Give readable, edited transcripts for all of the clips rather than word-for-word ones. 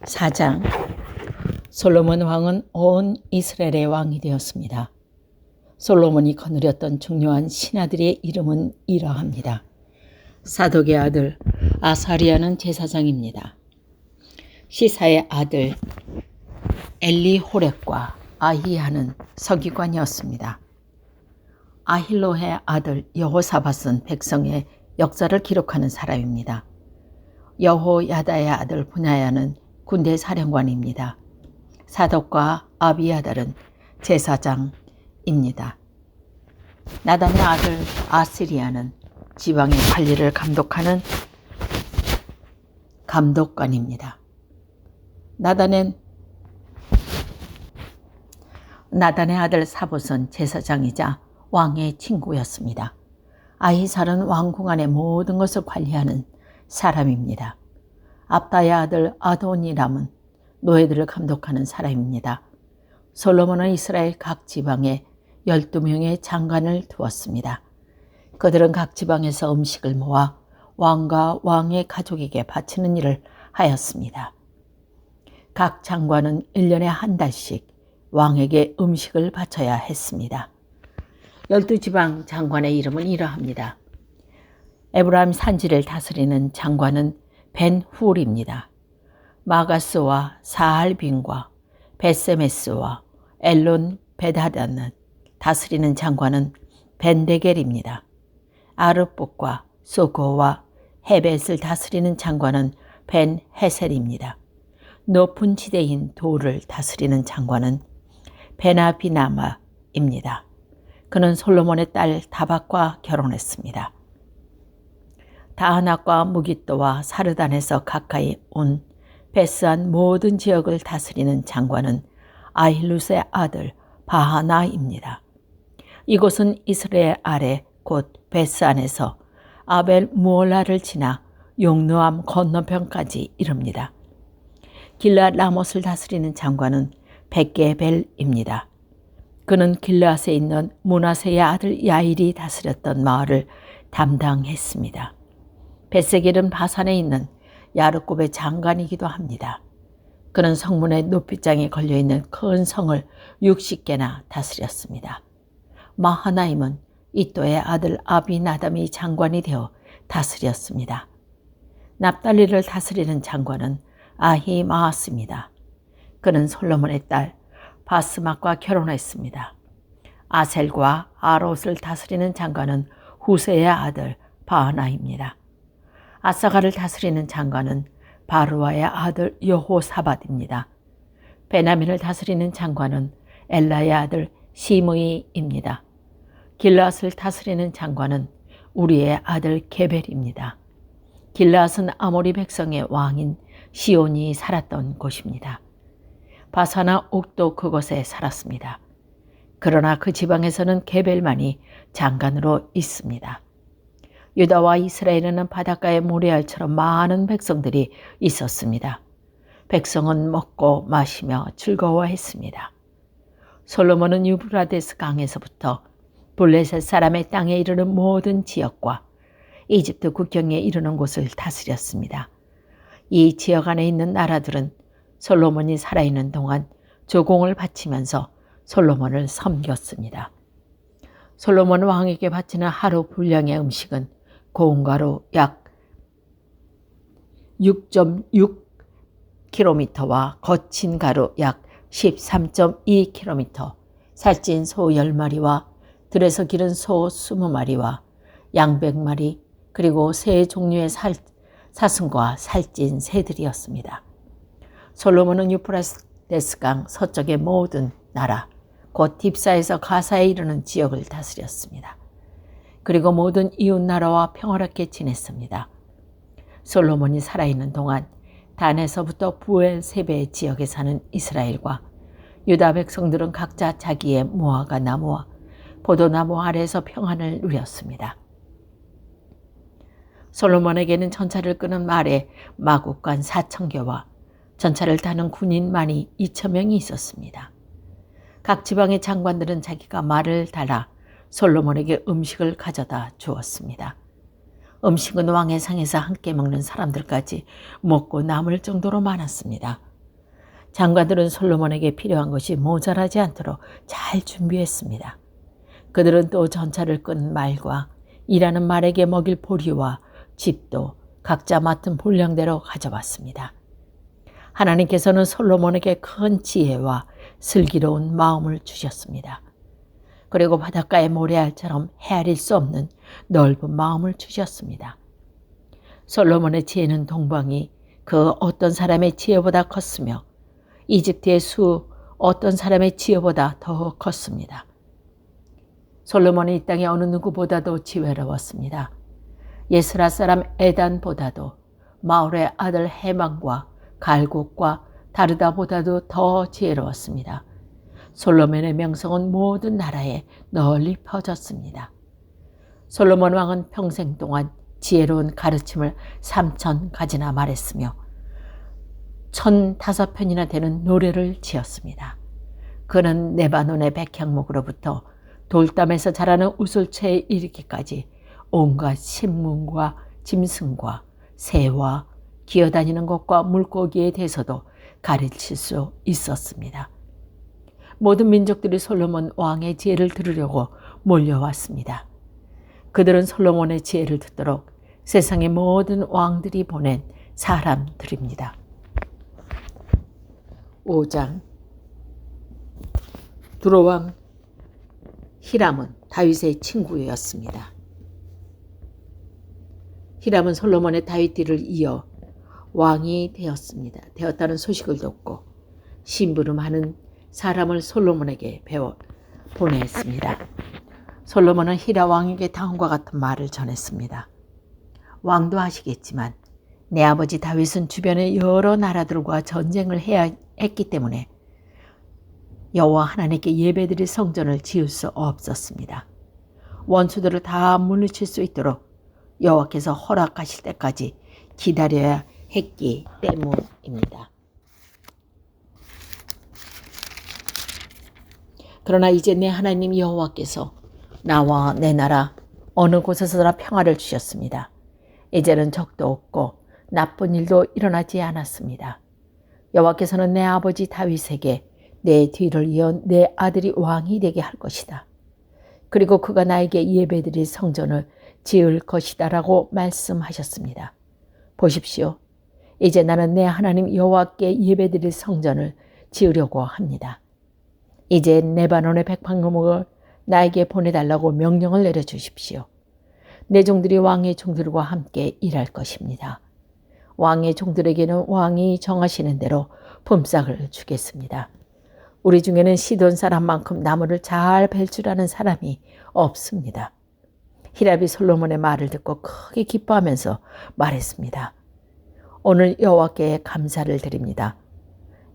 4장. 솔로몬 왕은 온 이스라엘의 왕이 되었습니다. 솔로몬이 거느렸던 중요한 신하들의 이름은 이러합니다. 사독의 아들 아사리아는 제사장입니다. 시사의 아들 엘리호렙과 아히야는 서기관이었습니다. 아힐로의 아들 여호사밧은 백성의 역사를 기록하는 사람입니다. 여호야다의 아들 분야야는 군대 사령관입니다. 사독과 아비아달은 제사장입니다. 나단의 아들 아스리아는 지방의 관리를 감독하는 감독관입니다. 나단의 아들 사봇은 제사장이자 왕의 친구였습니다. 아히살은 왕궁 안의 모든 것을 관리하는 사람입니다. 압다의 아들 아도니람은 노예들을 감독하는 사람입니다. 솔로몬은 이스라엘 각 지방에 12명의 장관을 두었습니다. 그들은 각 지방에서 음식을 모아 왕과 왕의 가족에게 바치는 일을 하였습니다. 각 장관은 1년에 한 달씩 왕에게 음식을 바쳐야 했습니다. 12지방 장관의 이름은 이러합니다. 에브라임 산지를 다스리는 장관은 벤훌입니다. 마가스와 사할빈과 베세메스와 엘론 베다다는 다스리는 장관은 벤데겔입니다. 아르복과 소고와 헤벳을 다스리는 장관은 벤헤셀입니다. 높은 지대인 도를 다스리는 장관은 베나비나마입니다. 그는 솔로몬의 딸 다박과 결혼했습니다. 다하낙과 무깃도와 사르단에서 가까이 온 베스안 모든 지역을 다스리는 장관은 아힐룻의 아들 바하나입니다. 이곳은 이스라엘 아래 곧 베스안에서 아벨 무올라를 지나 용르암 건너편까지 이릅니다. 길앗 라못을 다스리는 장관은 백게벨입니다. 그는 길앗에 있는 므낫세의 아들 야일이 다스렸던 마을을 담당했습니다. 베세겔은 바산에 있는 야르곱의 장관이기도 합니다. 그는 성문의 높이장에 걸려있는 큰 성을 60개나 다스렸습니다. 마하나임은 이또의 아들 아비나담이 장관이 되어 다스렸습니다. 납달리를 다스리는 장관은 아히마아스입니다. 그는 솔로몬의 딸 바스맛과 결혼했습니다. 아셀과 아롯을 다스리는 장관은 후세의 아들 바하나입니다. 아사가를 다스리는 장관은 바루아의 아들 여호사밧입니다. 베냐민을 다스리는 장관은 엘라의 아들 시므이입니다. 길앗을 다스리는 장관은 우리의 아들 게벨입니다. 길앗은 아모리 백성의 왕인 시온이 살았던 곳입니다. 바사나 옥도 그곳에 살았습니다. 그러나 그 지방에서는 게벨만이 장관으로 있습니다. 유다와 이스라엘에는 바닷가의 모래알처럼 많은 백성들이 있었습니다. 백성은 먹고 마시며 즐거워했습니다. 솔로몬은 유브라데스 강에서부터 블레셋 사람의 땅에 이르는 모든 지역과 이집트 국경에 이르는 곳을 다스렸습니다. 이 지역 안에 있는 나라들은 솔로몬이 살아있는 동안 조공을 바치면서 솔로몬을 섬겼습니다. 솔로몬 왕에게 바치는 하루 분량의 음식은 고운 가루 약 6.6kg와 거친 가루 약 13.2kg, 살찐 소 10마리와 들에서 기른 소 20마리와 양 100마리, 그리고 세 종류의 사슴과 살찐 새들이었습니다. 솔로몬은 유프라데스강 서쪽의 모든 나라, 곧 딥사에서 가사에 이르는 지역을 다스렸습니다. 그리고 모든 이웃 나라와 평화롭게 지냈습니다. 솔로몬이 살아있는 동안 단에서부터 부엘세베 지역에 사는 이스라엘과 유다 백성들은 각자 자기의 무화과 나무와 포도나무 아래에서 평안을 누렸습니다. 솔로몬에게는 전차를 끄는 말에 마국간 4,000개와 전차를 타는 군인만이 2,000명이 있었습니다. 각 지방의 장관들은 자기가 말을 달아 솔로몬에게 음식을 가져다 주었습니다. 음식은 왕의 상에서 함께 먹는 사람들까지 먹고 남을 정도로 많았습니다. 장관들은 솔로몬에게 필요한 것이 모자라지 않도록 잘 준비했습니다. 그들은 또 전차를 끈 말과 일하는 말에게 먹일 보리와 집도 각자 맡은 분량대로 가져왔습니다. 하나님께서는 솔로몬에게 큰 지혜와 슬기로운 마음을 주셨습니다. 그리고 바닷가의 모래알처럼 헤아릴 수 없는 넓은 마음을 주셨습니다. 솔로몬의 지혜는 동방이 그 어떤 사람의 지혜보다 컸으며 이집트의 수 어떤 사람의 지혜보다 더 컸습니다. 솔로몬은 이 땅의 어느 누구보다도 지혜로웠습니다. 예스라 사람 에단보다도 마울의 아들 헤만과 갈국과 다르다보다도 더 지혜로웠습니다. 솔로몬의 명성은 모든 나라에 널리 퍼졌습니다. 솔로몬 왕은 평생 동안 지혜로운 가르침을 3,000가지나 말했으며 1,005편이나 되는 노래를 지었습니다. 그는 레바논의 백향목으로부터 돌담에서 자라는 우슬채에 이르기까지 온갖 식물과 짐승과 새와 기어다니는 것과 물고기에 대해서도 가르칠 수 있었습니다. 모든 민족들이 솔로몬 왕의 지혜를 들으려고 몰려왔습니다. 그들은 솔로몬의 지혜를 듣도록 세상의 모든 왕들이 보낸 사람들입니다. 5장. 두로왕 히람은 다윗의 친구였습니다. 히람은 솔로몬의 다윗 뒤를 이어 왕이 되었다는 소식을 듣고 심부름하는 사람을 솔로몬에게 보냈습니다. 솔로몬은 히람 왕에게 다음과 같은 말을 전했습니다. 왕도 아시겠지만 내 아버지 다윗은 주변의 여러 나라들과 전쟁을 해야 했기 때문에 여호와 하나님께 예배드릴 성전을 지을 수 없었습니다. 원수들을 다 물리칠 수 있도록 여호와께서 허락하실 때까지 기다려야 했기 때문입니다. 그러나 이제 내 하나님 여호와께서 나와 내 나라 어느 곳에서나 평화를 주셨습니다. 이제는 적도 없고 나쁜 일도 일어나지 않았습니다. 여호와께서는 내 아버지 다윗에게 내 뒤를 이어 내 아들이 왕이 되게 할 것이다. 그리고 그가 나에게 예배드릴 성전을 지을 것이다 라고 말씀하셨습니다. 보십시오. 이제 나는 내 하나님 여호와께 예배드릴 성전을 지으려고 합니다. 이제 레바논의 백향목을 나에게 보내달라고 명령을 내려주십시오. 내 종들이 왕의 종들과 함께 일할 것입니다. 왕의 종들에게는 왕이 정하시는 대로 품삯을 주겠습니다. 우리 중에는 시돈 사람만큼 나무를 잘 벨 줄 아는 사람이 없습니다. 히람이 솔로몬의 말을 듣고 크게 기뻐하면서 말했습니다. 오늘 여호와께 감사를 드립니다.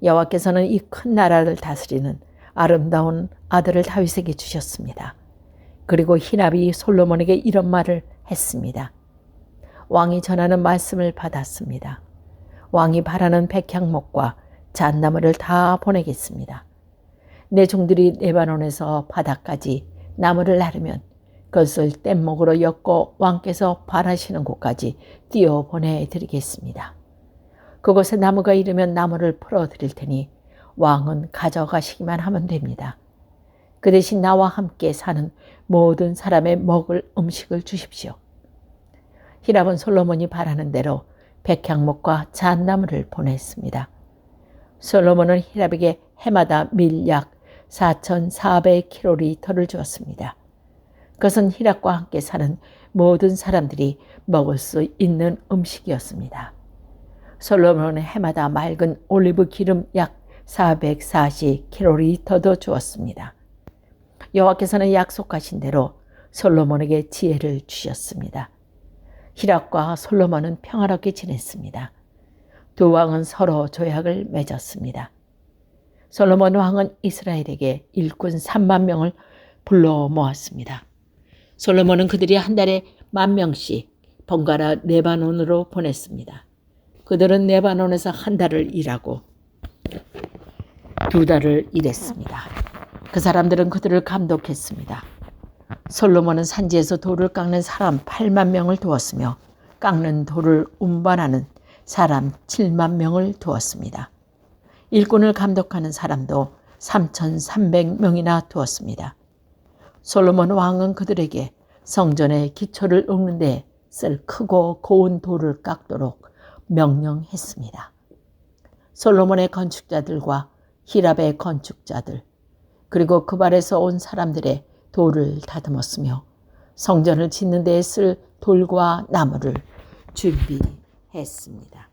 여호와께서는 이 큰 나라를 다스리는 아름다운 아들을 다윗에게 주셨습니다. 그리고 히람이 솔로몬에게 이런 말을 했습니다. 왕이 전하는 말씀을 받았습니다. 왕이 바라는 백향목과 잣나무를 다 보내겠습니다. 내 종들이 레바논에서 바다까지 나무를 나르면 그것을 뗏목으로 엮고 왕께서 바라시는 곳까지 띄어 보내드리겠습니다. 그곳에 나무가 이르면 나무를 풀어드릴 테니 왕은 가져가시기만 하면 됩니다. 그 대신 나와 함께 사는 모든 사람의 먹을 음식을 주십시오. 히람은 솔로몬이 바라는 대로 백향목과 잣나무를 보냈습니다. 솔로몬은 히람에게 해마다 밀 약 4,400kg를 주었습니다. 그것은 히람과 함께 사는 모든 사람들이 먹을 수 있는 음식이었습니다. 솔로몬은 해마다 맑은 올리브 기름 약 440kg도 주었습니다. 여호와께서는 약속하신 대로 솔로몬에게 지혜를 주셨습니다. 히람과 솔로몬은 평화롭게 지냈습니다. 두 왕은 서로 조약을 맺었습니다. 솔로몬 왕은 이스라엘에게 일꾼 3만 명을 불러 모았습니다. 솔로몬은 그들이 한 달에 10,000명씩 번갈아 레바논으로 보냈습니다. 그들은 레바논에서 한 달을 일하고 2달을 일했습니다. 그 사람들은 그들을 감독했습니다. 솔로몬은 산지에서 돌을 깎는 사람 8만 명을 두었으며 깎는 돌을 운반하는 사람 7만 명을 두었습니다. 일꾼을 감독하는 사람도 3,300명이나 두었습니다. 솔로몬 왕은 그들에게 성전의 기초를 읊는 데 쓸 크고 고운 돌을 깎도록 명령했습니다. 솔로몬의 건축자들과 히랍의 건축자들, 그리고 그 발에서 온 사람들의 돌을 다듬었으며 성전을 짓는 데에 쓸 돌과 나무를 준비했습니다.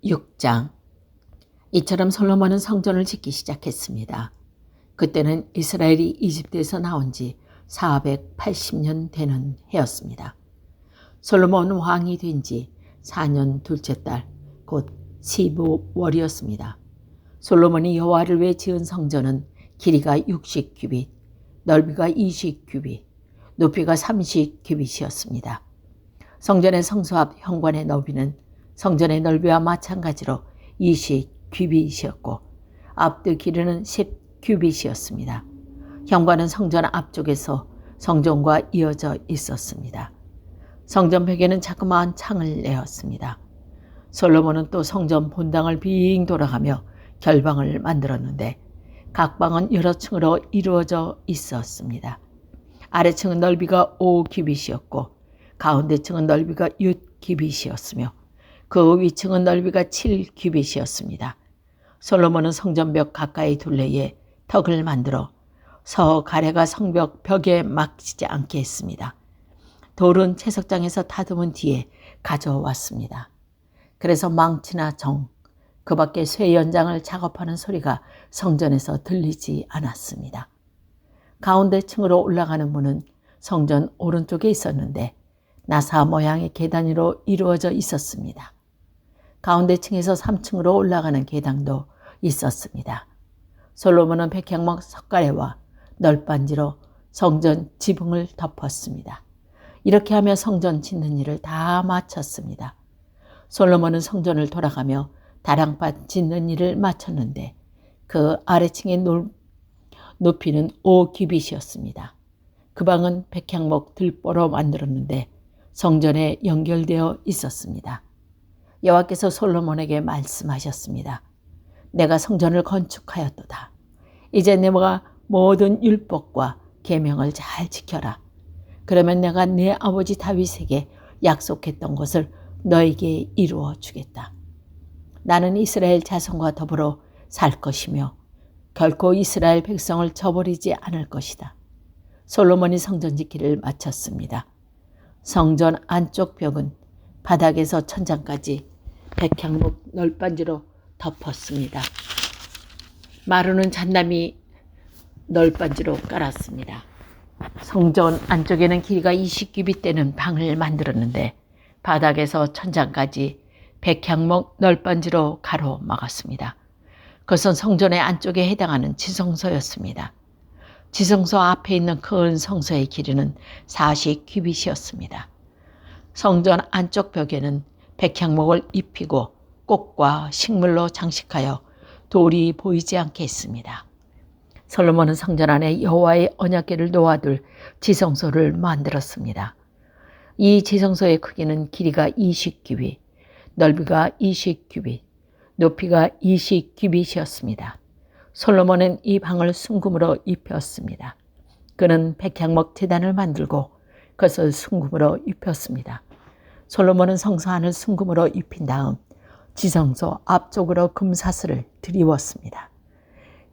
6장. 이처럼 솔로몬은 성전을 짓기 시작했습니다. 그때는 이스라엘이 이집트에서 나온 지 480년 되는 해였습니다. 솔로몬 왕이 된 지 4년 둘째 달, 곧 15월이었습니다. 솔로몬이 여호와를 위해 지은 성전은 길이가 60규빗, 넓이가 20규빗, 높이가 30규빗이었습니다. 성전의 성소 앞 현관의 너비는 성전의 넓이와 마찬가지로 20규빗이었고 앞뒤 길이는 10규빗이었습니다. 현관은 성전 앞쪽에서 성전과 이어져 있었습니다. 성전 벽에는 자그마한 창을 내었습니다. 솔로몬은 또 성전 본당을 빙 돌아가며 결방을 만들었는데 각 방은 여러 층으로 이루어져 있었습니다. 아래층은 넓이가 5규빗이었고 가운데 층은 넓이가 6규빗이었으며 그 위층은 넓이가 7규빗이었습니다. 솔로몬은 성전벽 가까이 둘레에 턱을 만들어 서가래가 성벽 벽에 막히지 않게 했습니다. 돌은 채석장에서 다듬은 뒤에 가져왔습니다. 그래서 망치나 정, 그 밖에 쇠 연장을 작업하는 소리가 성전에서 들리지 않았습니다. 가운데 층으로 올라가는 문은 성전 오른쪽에 있었는데 나사 모양의 계단으로 이루어져 있었습니다. 가운데 층에서 3층으로 올라가는 계단도 있었습니다. 솔로몬은 백향목 석가래와 널빤지로 성전 지붕을 덮었습니다. 이렇게 하며 성전 짓는 일을 다 마쳤습니다. 솔로몬은 성전을 돌아가며 다랑밭 짓는 일을 마쳤는데 그 아래층의 높이는 5규빗이었습니다. 그 방은 백향목 들보로 만들었는데 성전에 연결되어 있었습니다. 여호와께서 솔로몬에게 말씀하셨습니다. 내가 성전을 건축하였도다. 이제 내가 모든 율법과 계명을 잘 지켜라. 그러면 내가 내 아버지 다윗에게 약속했던 것을 너에게 이루어 주겠다. 나는 이스라엘 자손과 더불어 살 것이며 결코 이스라엘 백성을 저버리지 않을 것이다. 솔로몬이 성전 짓기를 마쳤습니다. 성전 안쪽 벽은 바닥에서 천장까지 백향목 널빤지로 덮었습니다. 마루는 잣나미 널빤지로 깔았습니다. 성전 안쪽에는 길이가 20규빗 되는 방을 만들었는데 바닥에서 천장까지 백향목 널빤지로 가로막았습니다. 그것은 성전의 안쪽에 해당하는 지성소였습니다. 지성소 앞에 있는 큰 성소의 길이는 40규빗이었습니다. 성전 안쪽 벽에는 백향목을 입히고 꽃과 식물로 장식하여 돌이 보이지 않게 했습니다. 솔로몬은 성전 안에 여호와의 언약궤를 놓아둘 지성소를 만들었습니다. 이 지성소의 크기는 길이가 20규빗, 넓이가 20규빗, 높이가 20규빗이었습니다. 솔로몬은 이 방을 순금으로 입혔습니다. 그는 백향목 제단을 만들고 그것을 순금으로 입혔습니다. 솔로몬은 성소 안을 순금으로 입힌 다음 지성소 앞쪽으로 금사슬을 드리웠습니다.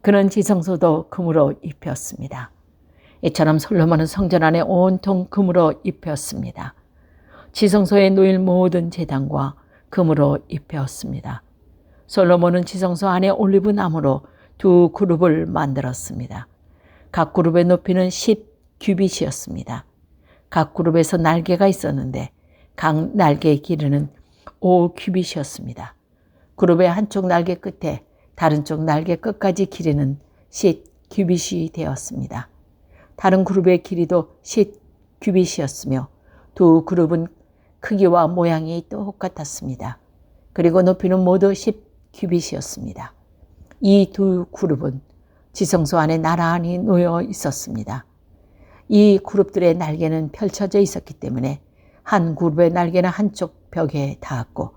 그는 지성소도 금으로 입혔습니다. 이처럼 솔로몬은 성전 안에 온통 금으로 입혔습니다. 지성소에 놓일 모든 제단과 금으로 입혔습니다. 솔로몬은 지성소 안에 올리브 나무로 2 그룹을 만들었습니다. 각 그룹의 높이는 10규빗이었습니다. 각 그룹에서 날개가 있었는데 각 날개의 길이는 5규빗이었습니다. 그룹의 한쪽 날개 끝에 다른 쪽 날개 끝까지 길이는 10규빗이 되었습니다. 다른 그룹의 길이도 10규빗이었으며 2 그룹은 크기와 모양이 똑같았습니다. 그리고 높이는 모두 10규빗이었습니다. 이 2 그룹은 지성소 안에 나란히 놓여 있었습니다. 이 그룹들의 날개는 펼쳐져 있었기 때문에 한 그룹의 날개는 한쪽 벽에 닿았고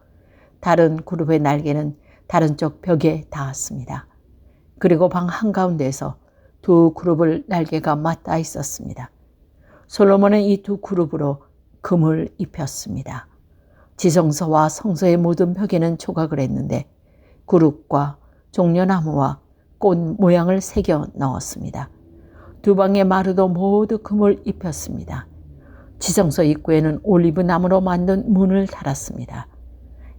다른 그룹의 날개는 다른 쪽 벽에 닿았습니다. 그리고 방 한가운데에서 두 그룹의 날개가 맞닿아 있었습니다. 솔로몬은 이 두 그룹으로 금을 입혔습니다. 지성소와 성소의 모든 벽에는 조각을 했는데 그룹과 종려나무와 꽃 모양을 새겨 넣었습니다. 두 방의 마루도 모두 금을 입혔습니다. 지성소 입구에는 올리브 나무로 만든 문을 달았습니다.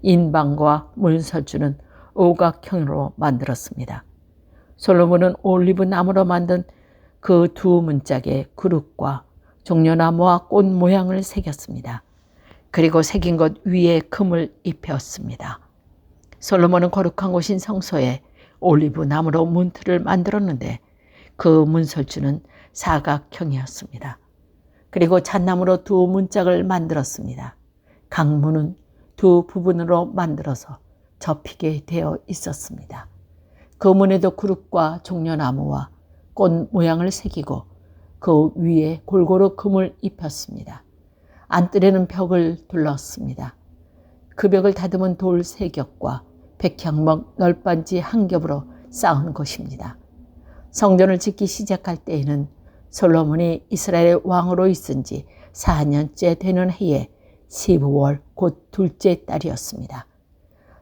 인방과 문설주는 오각형으로 만들었습니다. 솔로몬은 올리브 나무로 만든 그 두 문짝에 그룹과 종려나무와 꽃 모양을 새겼습니다. 그리고 새긴 것 위에 금을 입혔습니다. 솔로몬은 거룩한 곳인 성소에 올리브 나무로 문틀을 만들었는데 그 문설주는 사각형이었습니다. 그리고 잣나무로 두 문짝을 만들었습니다. 각 문은 두 부분으로 만들어서 접히게 되어 있었습니다. 그 문에도 그룹과 종려나무와 꽃 모양을 새기고 그 위에 골고루 금을 입혔습니다. 안뜰에는 벽을 둘렀습니다. 그 벽을 다듬은 돌 3겹과 백향목 널빤지 1겹으로 쌓은 것입니다. 성전을 짓기 시작할 때에는 솔로몬이 이스라엘의 왕으로 있은 지 4년째 되는 해에 12월 곧 둘째 달이었습니다.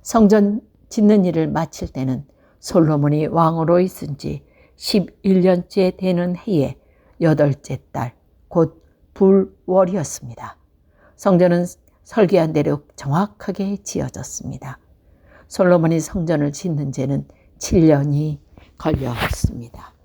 성전 짓는 일을 마칠 때는 솔로몬이 왕으로 있은 지 11년째 되는 해에 8째 달 곧 불월이었습니다. 성전은 설계한 대로 정확하게 지어졌습니다. 솔로몬이 성전을 짓는 데는 7년이 걸렸습니다.